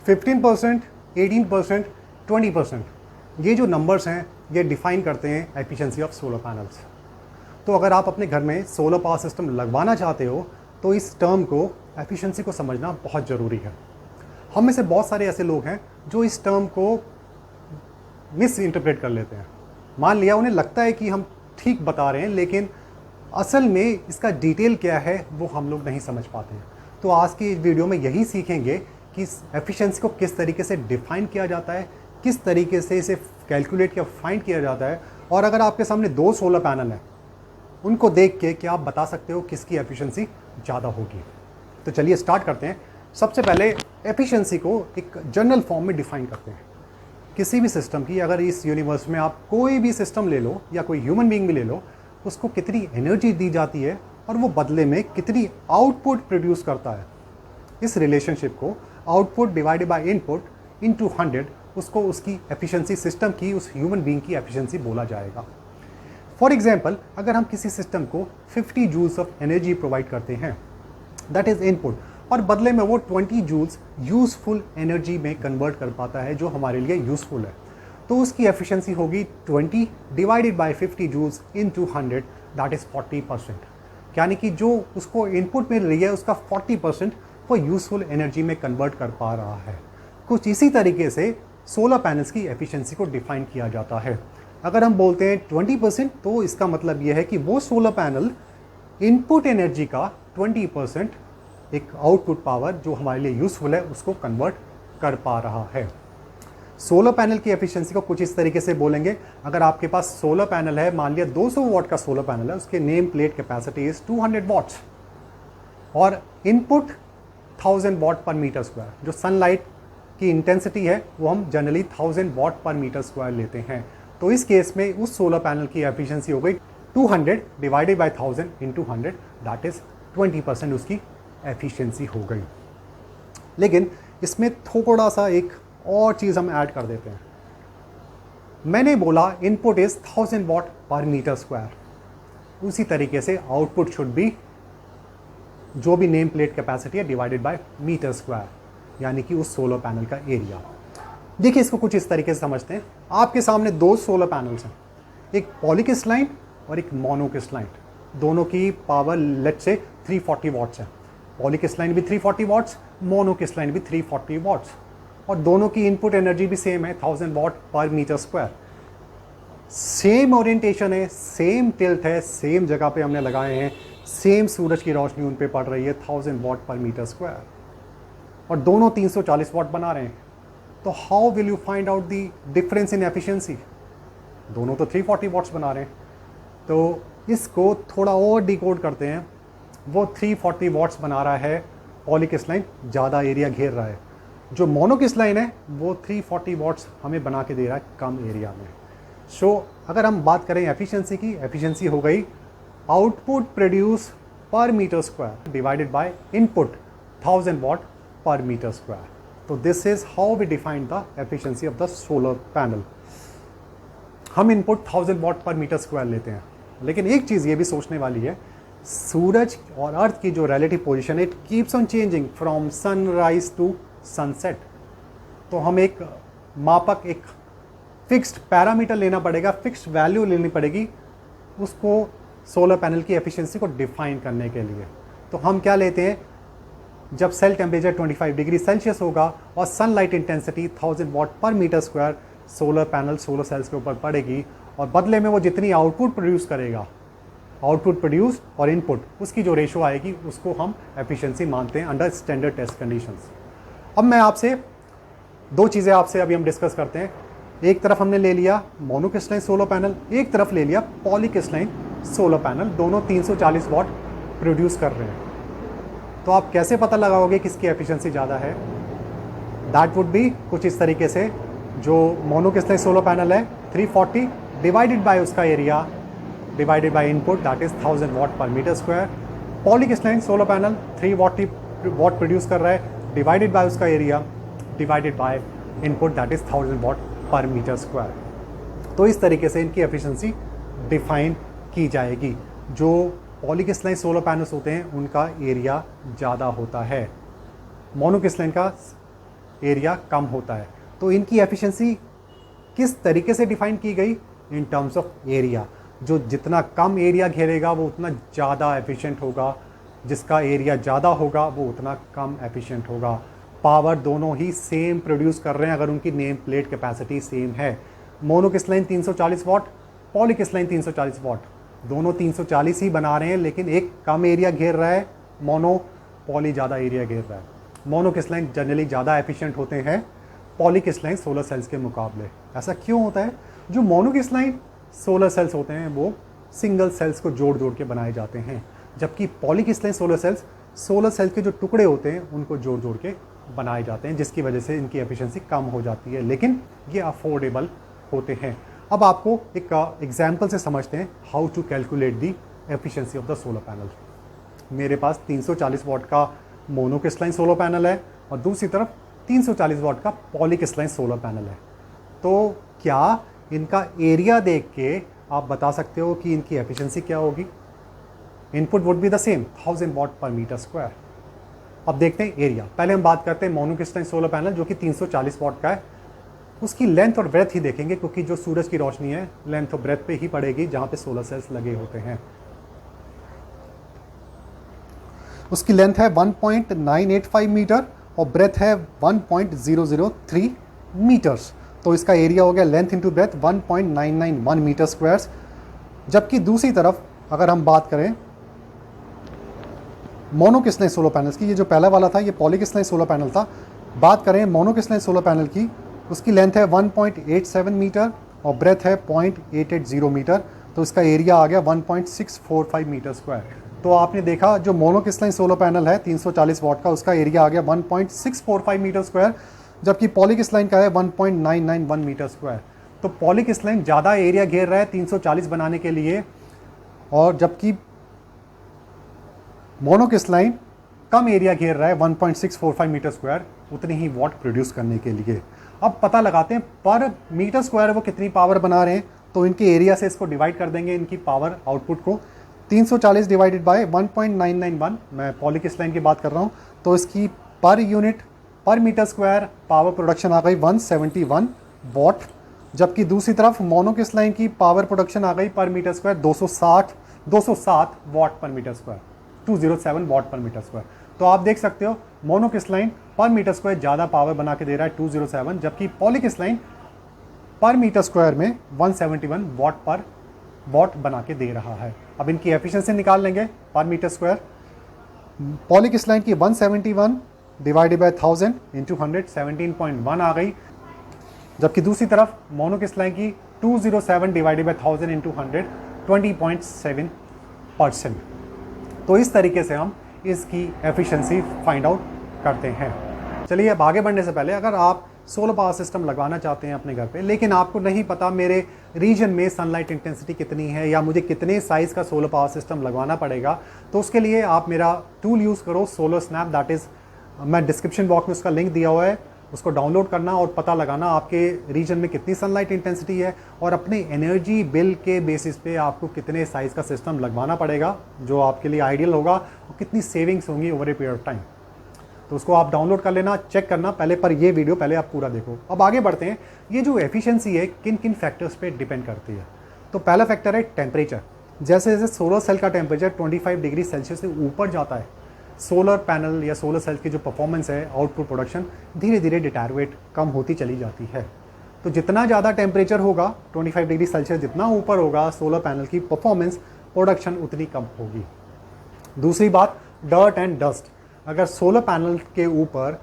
15%, 18%, 20%, ये जो नंबर्स हैं ये डिफाइन करते हैं एफिशिएंसी ऑफ सोलर पैनल्स। तो अगर आप अपने घर में सोलर पावर सिस्टम लगवाना चाहते हो तो इस टर्म को, एफिशिएंसी को समझना बहुत ज़रूरी है। हम में से बहुत सारे ऐसे लोग हैं जो इस टर्म को मिस इंटरप्रेट कर लेते हैं। मान लिया उन्हें लगता है कि हम ठीक बता रहे हैं, लेकिन असल में इसका डिटेल क्या है वो हम लोग नहीं समझ पाते हैं। तो आज की इस वीडियो में यही सीखेंगे कि एफिशिएंसी को किस तरीके से डिफाइन किया जाता है, किस तरीके से इसे कैलकुलेट या फाइंड किया जाता है, और अगर आपके सामने 2 सोलर पैनल हैं उनको देख के क्या आप बता सकते हो किसकी एफिशिएंसी ज़्यादा होगी। तो चलिए स्टार्ट करते हैं। सबसे पहले एफिशिएंसी को एक जनरल फॉर्म में डिफाइन करते हैं। किसी भी सिस्टम की, अगर इस यूनिवर्स में आप कोई भी सिस्टम ले लो या कोई ह्यूमन बीइंग भी ले लो, उसको कितनी एनर्जी दी जाती है और वो बदले में कितनी आउटपुट प्रोड्यूस करता है, इस रिलेशनशिप को output divided by input into 100, उसको उसकी एफिशिएंसी, सिस्टम की, उस ह्यूमन बीइंग की एफिशिएंसी बोला जाएगा। फॉर एग्जाम्पल, अगर हम किसी सिस्टम को 50 जूल्स ऑफ एनर्जी प्रोवाइड करते हैं, दैट इज इनपुट, और बदले में वो 20 जूल्स यूजफुल एनर्जी में कन्वर्ट कर पाता है जो हमारे लिए यूजफुल है, तो उसकी एफिशिएंसी होगी 20 divided by 50 joules into 100, that is 40%। यानी कि जो उसको इनपुट मिल रही है उसका 40% वो यूजफुल एनर्जी में कन्वर्ट कर पा रहा है। कुछ इसी तरीके से सोलर पैनल्स की एफिशिएंसी को डिफाइन किया जाता है। अगर हम बोलते हैं 20%, तो इसका मतलब यह है कि वो सोलर पैनल इनपुट एनर्जी का 20% एक आउटपुट पावर जो हमारे लिए यूजफुल है उसको कन्वर्ट कर पा रहा है। सोलर पैनल की एफिशिएंसी को कुछ इस तरीके से बोलेंगे। अगर आपके पास सोलर पैनल है, मान लिया 200 वाट का सोलर पैनल है, उसके name plate capacity is 200 watts और input 1000 watt per metre square. जो सनलाइट की इंटेंसिटी है वो हम generally 1000 watt per metre square लेते हैं। तो इस केस में उस सोलर पैनल की एफिशिएंसी हो गई 200 divided by 1000 into 100, that is 20% उसकी एफिशिएंसी हो गई। लेकिन इसमें थोड़ा सा एक और चीज़ हम ऐड कर देते हैं। मैंने बोला input is 1000 watt per metre square, उसी तरीके से आउटपुट शुड बी जो भी नेम प्लेट कैपेसिटी है डिवाइडेड बाय मीटर स्क्वायर, यानी कि उस सोलर पैनल का एरिया। देखिए इसको कुछ इस तरीके से समझते हैं। आपके सामने 2 सोलर पैनल्स हैं, एक पॉलीक्रिस्टलाइन और एक मोनोक्रिस्टलाइन। दोनों की पावर लेट्स से 340 वाट्स है। पॉलीक्रिस्टलाइन भी 340 वाट्स, मोनोक्रिस्टलाइन भी 340 वाट्स, और दोनों की इनपुट एनर्जी भी सेम है 1000 watt per metre square. Same orientation है, सेम टिल्ट है, सेम जगह पे हमने लगाए हैं, सेम सूरज की रोशनी उन पे पड़ रही है 1000 वाट पर मीटर स्क्वायर, और दोनों 340 वाट बना रहे हैं। तो how will you find out the difference in efficiency? दोनों तो 340 वाट्स बना रहे हैं। तो इसको थोड़ा और डिकोड करते हैं। वो 340 वाट्स बना रहा है, पॉलीक्रिस्टलाइन ज़्यादा एरिया घेर रहा है। जो मोनोक्रिस्टलाइन है वो 340 वाट्स हमें बना के दे रहा है कम एरिया में। सो अगर हम बात करें एफिशिएंसी की, एफिशिएंसी हो गई output produce per metre square divided by input 1000 watt per metre square. तो this is how we define the efficiency of the solar panel. हम input 1000 watt per metre square लेते हैं, लेकिन एक चीज़ ये भी सोचने वाली है, सूरज और अर्थ की जो रिलेटिव पोजीशन है, it keeps on changing from sunrise to sunset. तो हम एक मापक, एक फिक्स्ड पैरामीटर लेना पड़ेगा, फिक्स्ड वैल्यू लेनी पड़ेगी उसको सोलर पैनल की एफिशिएंसी को डिफाइन करने के लिए। तो हम क्या लेते हैं, जब सेल टेम्परेचर 25 डिग्री सेल्सियस होगा और sunlight intensity 1000 watt per metre square solar panel, solar cells के ऊपर पड़ेगी, और बदले में वो जितनी आउटपुट प्रोड्यूस करेगा, आउटपुट प्रोड्यूस और इनपुट, उसकी जो रेशो आएगी उसको हम एफिशिएंसी मानते हैं अंडर स्टैंडर्ड टेस्ट कंडीशंस। अब मैं आपसे 2 चीज़ें आपसे अभी हम डिस्कस करते हैं। एक तरफ हमने ले लिया मोनोक्रिस्टलाइन सोलर पैनल, एक तरफ ले लिया पॉलीक्रिस्टलाइन सोलर पैनल। दोनों 340 वाट प्रोड्यूस कर रहे हैं। तो आप कैसे पता लगाओगे किसकी एफिशिएंसी ज़्यादा है? दैट वुड बी कुछ इस तरीके से, जो मोनोक्रिस्टलाइन सोलर पैनल है 340 डिवाइडेड बाय उसका area divided by input, that is 1000 watt per metre square. Polycrystalline solar panel 340 watt produce कर रहा है, डिवाइडेड बाय उसका area divided by input, that is 1000 watt per metre square. तो इस तरीके से इनकी एफिशिएंसी डिफाइन की जाएगी। जो पॉलीक्रिस्टलाइन सोलर पैनल्स होते हैं उनका एरिया ज़्यादा होता है, मोनोक्रिस्टलाइन का एरिया कम होता है। तो इनकी एफिशिएंसी किस तरीके से डिफाइन की गई? In terms of area. जो जितना कम एरिया घेरेगा वो उतना ज़्यादा एफिशिएंट होगा, जिसका एरिया ज़्यादा होगा वो उतना कम एफिशिएंट होगा। पावर दोनों ही सेम प्रोड्यूस कर रहे हैं अगर उनकी नेम प्लेट कैपेसिटी सेम है। मोनोक्रिस्टलाइन 340 वाट, पॉलीक्रिस्टलाइन 340 वाट, दोनों 340 ही बना रहे हैं, लेकिन एक कम एरिया घेर रहा है मोनो, पॉली ज़्यादा एरिया घेर रहा है। मोनोक्रिस्टलाइन जनरली ज़्यादा एफिशिएंट होते हैं पॉलीक्रिस्टलाइन सोलर सेल्स के मुकाबले। ऐसा क्यों होता है? जो मोनोक्रिस्टलाइन सोलर सेल्स होते हैं वो सिंगल सेल्स को जोड़ जोड़ के बनाए जाते हैं, जबकि पॉलीक्रिस्टलाइन सोलर सेल्स के जो टुकड़े होते हैं उनको जोड़ जोड़ के बनाए जाते हैं, जिसकी वजह से इनकी एफिशिएंसी कम हो जाती है, लेकिन ये अफोर्डेबल होते हैं। अब आपको एक एग्जाम्पल से समझते हैं how to calculate the efficiency of the solar panel. मेरे पास 340 वाट का मोनोक्रिस्टलाइन सोलर पैनल है और दूसरी तरफ 340 वाट का पॉलीक्रिस्टलाइन सोलर पैनल है। तो क्या इनका एरिया देख के आप बता सकते हो कि इनकी एफिशिएंसी क्या होगी? Input would be the same 1000 watt per metre square. अब देखते हैं एरिया। पहले हम बात करते हैं मोनोक्रिस्टलाइन सोलर पैनल जो कि 340 वाट का है। उसकी लेंथ और ब्रेथ ही देखेंगे, क्योंकि जो सूरज की रोशनी है लेंथ और ब्रेथ पे ही पड़ेगी जहाँ पे सोलर सेल्स लगे होते हैं। उसकी लेंथ है 1.985 मीटर और ब्रेथ है 1.003 मीटर्स। तो इसका एरिया हो गया length into breadth 1.991 metre squares. जबकि दूसरी तरफ अगर हम बात करें मोनोक्रिस्टलाइन सोलर पैनल्स की, ये जो पहला वाला था ये पॉलीक्रिस्टलाइन सोलर पैनल था, बात करें मोनोक्रिस्टलाइन सोलर पैनल की, उसकी लेंथ है 1.87 मीटर और ब्रेथ है 0.880 मीटर। तो इसका एरिया आ गया 1.645 मीटर स्क्वायर। तो आपने देखा जो मोनोक्रिस्टलाइन सोलर पैनल है 340 वाट का, उसका एरिया आ गया 1.645 मीटर स्क्वायर, जबकि पॉलीक्रिस्टलाइन का है 1.991 मीटर स्क्वायर। तो पॉलीक्रिस्टलाइन ज़्यादा एरिया घेर रहा है 340 बनाने के लिए, और जबकि मोनोक्रिस्टलाइन कम एरिया घेर रहा है 1.645 मीटर स्क्वायर उतनी ही वाट प्रोड्यूस करने के लिए। अब पता लगाते हैं पर मीटर स्क्वायर वो कितनी पावर बना रहे हैं। तो इनके एरिया से इसको डिवाइड कर देंगे, इनकी पावर आउटपुट को। 340 डिवाइडेड बाय 1.991, मैं पॉलीक्रिस्टलाइन की बात कर रहा हूँ, तो इसकी पर यूनिट पर मीटर स्क्वायर पावर प्रोडक्शन आ गई 171 वाट। जबकि दूसरी तरफ मोनोक्रिस्टलाइन की पावर प्रोडक्शन आ गई पर मीटर स्क्वायर 207 वाट पर मीटर स्क्वायर, 207 वाट पर मीटर स्क्वायर। तो आप देख सकते हो मोनोक्रिस्टलाइन पर मीटर स्क्वायर ज़्यादा पावर बना के दे रहा है 207, जबकि पॉलीक्रिस्टलाइन पर मीटर स्क्वायर में 171 वाट बना के दे रहा है। अब इनकी एफिशिएंसी निकाल लेंगे पर मीटर स्क्वायर। पॉलीक्रिस्टलाइन की 171 डिवाइडेड बाय 1000 इंटू 100 17.1 आ गई, जबकि दूसरी तरफ मोनोक्रिस्टलाइन की 207 डिवाइडेड बाय 1000 इंटू 100 20.7%। तो इस तरीके से हम इसकी एफिशिएंसी फाइंड आउट करते हैं। चलिए अब आगे बढ़ने से पहले, अगर आप सोलर पावर सिस्टम लगवाना चाहते हैं अपने घर पे, लेकिन आपको नहीं पता मेरे रीजन में सनलाइट इंटेंसिटी कितनी है या मुझे कितने साइज़ का सोलर पावर सिस्टम लगवाना पड़ेगा, तो उसके लिए आप मेरा टूल यूज़ करो सोलर स्नैप। दैट इज़, मैं डिस्क्रिप्शन बॉक्स में उसका लिंक दिया हुआ है, उसको डाउनलोड करना और पता लगाना आपके रीजन में कितनी सनलाइट इंटेंसिटी है और अपने एनर्जी बिल के बेसिस पे आपको कितने साइज़ का सिस्टम लगवाना पड़ेगा जो आपके लिए आइडियल होगा और कितनी सेविंग्स होंगी over a period of time. तो उसको आप डाउनलोड कर लेना, चेक करना पहले, पर ये वीडियो पहले आप पूरा देखो। अब आगे बढ़ते हैं। ये जो एफिशिएंसी है किन किन फैक्टर्स पे डिपेंड करती है। तो पहला फैक्टर है टेम्परेचर। जैसे जैसे सोलर सेल का टेम्परेचर 25 डिग्री सेल्सियस से ऊपर जाता है, सोलर पैनल या सोलर सेल की जो परफॉर्मेंस है, आउटपुट प्रोडक्शन धीरे धीरे डिटेरियोरेट कम होती चली जाती है। तो जितना ज़्यादा टेम्परेचर होगा 25 डिग्री सेल्सियस जितना ऊपर होगा, सोलर पैनल की परफॉर्मेंस प्रोडक्शन उतनी कम होगी। दूसरी बात, डर्ट एंड डस्ट। अगर सोलर पैनल के ऊपर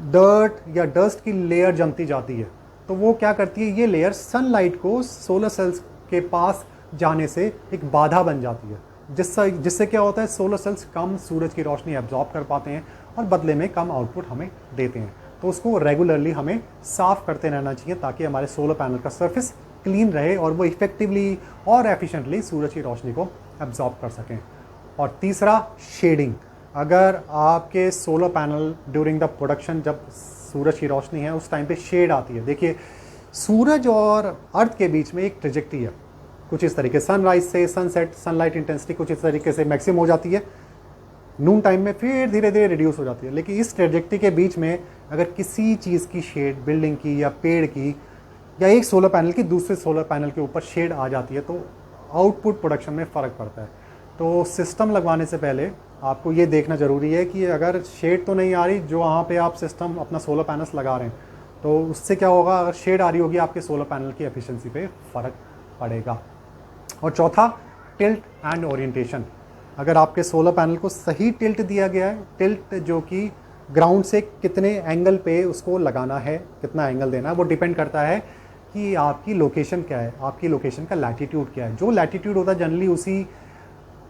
डर्ट या डस्ट की लेयर जमती जाती है तो वो क्या करती है, ये लेयर सनलाइट को सोलर सेल्स के पास जाने से एक बाधा बन जाती है, जिससे क्या होता है, सोलर सेल्स कम सूरज की रोशनी एब्जॉर्ब कर पाते हैं और बदले में कम आउटपुट हमें देते हैं। तो उसको रेगुलरली हमें साफ़ करते रहना चाहिए ताकि हमारे सोलर पैनल का सरफेस क्लीन रहे और वो इफेक्टिवली और एफिशिएंटली सूरज की रोशनी को एब्जॉर्ब कर सकें। और तीसरा, शेडिंग। अगर आपके solar panel during the production, जब सूरज की रोशनी है उस टाइम पे शेड आती है, देखिए सूरज और अर्थ के बीच में एक ट्रेजेक्टरी है कुछ इस तरीके, सनराइज से सनसेट सनलाइट इंटेंसिटी कुछ इस तरीके से मैक्सिमम हो जाती है, नून टाइम में फिर धीरे धीरे रिड्यूस हो जाती है। लेकिन इस ट्रेजेक्टरी के बीच में अगर किसी चीज़ की शेड, बिल्डिंग की या पेड़ की या एक सोलर पैनल की दूसरे सोलर पैनल के ऊपर शेड आ जाती है तो आउटपुट प्रोडक्शन में फ़र्क पड़ता है। तो सिस्टम लगवाने से पहले आपको ये देखना ज़रूरी है कि अगर शेड तो नहीं आ रही जो वहाँ पे आप सिस्टम अपना सोलर पैनल्स लगा रहे हैं, तो उससे क्या होगा, अगर शेड आ रही होगी आपके सोलर पैनल की एफिशिएंसी पे फ़र्क पड़ेगा। और चौथा, टिल्ट एंड ओरिएंटेशन। अगर आपके सोलर पैनल को सही टिल्ट दिया गया है, टिल्ट जो कि ग्राउंड से कितने एंगल पे उसको लगाना है, कितना एंगल देना है, वो डिपेंड करता है कि आपकी लोकेशन क्या है, आपकी लोकेशन का लैटीट्यूड क्या है। जो लैटीट्यूड होता है जनरली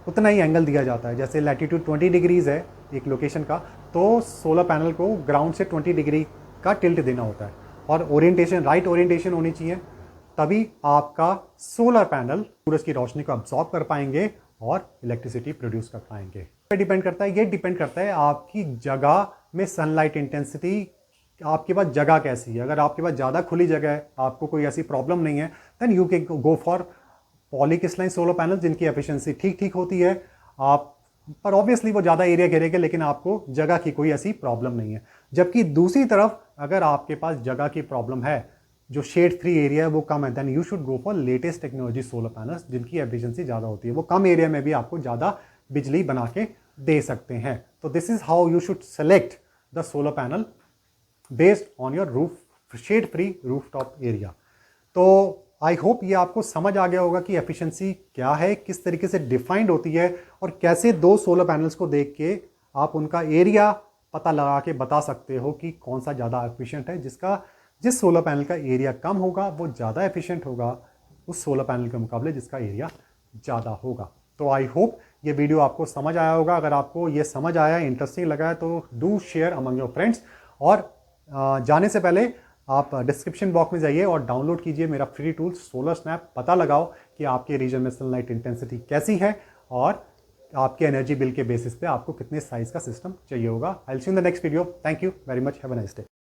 उतना ही एंगल दिया जाता है। जैसे लैटीट्यूड 20 डिग्रीज़ है एक लोकेशन का, तो सोलर पैनल को ग्राउंड से 20 डिग्री का टिल्ट देना होता है। और ओरिएंटेशन, राइट ओरिएंटेशन होनी चाहिए, तभी आपका सोलर पैनल सूरज की रोशनी को अब्सॉर्ब कर पाएंगे और इलेक्ट्रिसिटी प्रोड्यूस कर पाएंगे। ये डिपेंड करता है आपकी जगह में सनलाइट इंटेंसिटी, आपके पास जगह कैसी है। अगर आपके पास ज़्यादा खुली जगह है, आपको कोई ऐसी प्रॉब्लम नहीं है, then you can go for polycrystalline solar panel जिनकी एफिशिएंसी ठीक होती है। आप पर ऑब्वियसली वो ज़्यादा एरिया घेरेंगे, लेकिन आपको जगह की कोई ऐसी प्रॉब्लम नहीं है। जबकि दूसरी तरफ अगर आपके पास जगह की प्रॉब्लम है, जो शेड फ्री एरिया है वो कम है, then you should go for latest technology solar panels जिनकी एफिशिएंसी ज़्यादा होती है। वो कम एरिया में भी आपको ज़्यादा बिजली बना के दे सकते हैं। तो this is how you should select the solar panel based on your roof, shade free rooftop area. तो आई होप ये आपको समझ आ गया होगा कि एफिशिएंसी क्या है, किस तरीके से डिफाइंड होती है, और कैसे दो सोलर पैनल्स को देख के आप उनका एरिया पता लगा के बता सकते हो कि कौन सा ज़्यादा एफिशिएंट है। जिस सोलर पैनल का एरिया कम होगा वो ज़्यादा एफिशिएंट होगा उस सोलर पैनल के मुकाबले जिसका एरिया ज़्यादा होगा। तो आई होप ये वीडियो आपको समझ आया होगा। अगर आपको ये समझ आया, इंटरेस्टिंग लगा है, तो do share among your friends. और जाने से पहले आप डिस्क्रिप्शन बॉक्स में जाइए और डाउनलोड कीजिए मेरा फ्री टूल सोलर स्नैप। पता लगाओ कि आपके रीजन में सनलाइट इंटेंसिटी कैसी है और आपके एनर्जी बिल के बेसिस पे आपको कितने साइज का सिस्टम चाहिए होगा। I will see you in the next video. Thank you very much, have a nice day.